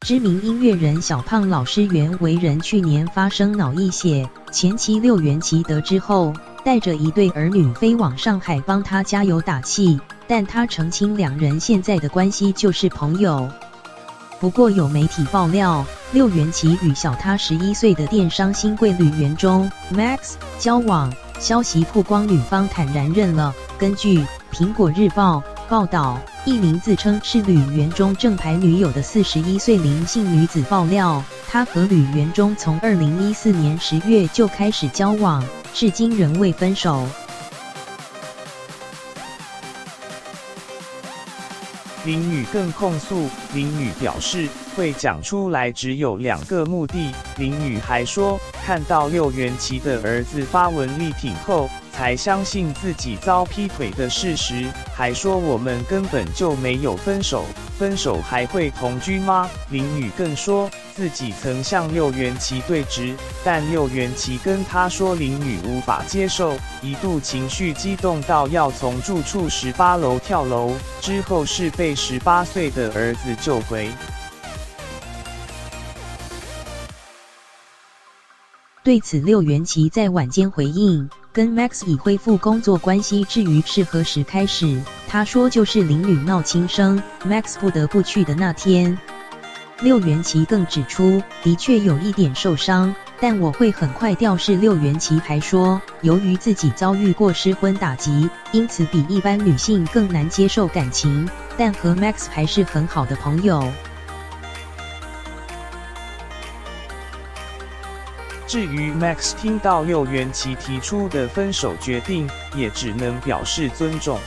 知名音乐人小胖老师原为人去年发生脑溢血，前妻六原琪得知后，带着一对儿女飞往上海帮他加油打气，但他澄清两人现在的关系就是朋友。不过有媒体爆料，六原琪与小他11岁的电商新贵吕元中 Max 交往，消息曝光，女方坦然认了。根据苹果日报报道，一名自称是吕元中正牌女友的41岁林姓女子爆料，她和吕元中从2014年10月就开始交往，至今仍未分手。林宇更控诉，林宇表示会讲出来只有2个目的。林宇还说，看到六原琪的儿子发文力挺后，才相信自己遭劈腿的事实，还说我们根本就没有分手，分手还会同居吗？林宇更说自己曾向六原琪对质，但六原琪跟他说林宇无法接受，一度情绪激动到要从住处18楼跳楼，之后是被18岁的儿子救回。对此，六原琪在晚间回应，跟 Max 已恢复工作关系，至于是何时开始，他说就是林宇闹轻生 ，Max 不得不去的那天。六原琪更指出，的确有一点受伤，但我会很快调试。六原琪还说，由于自己遭遇过失婚打击，因此比一般女性更难接受感情，但和 Max 还是很好的朋友。至于 Max 听到六原琪提出的分手决定，也只能表示尊重。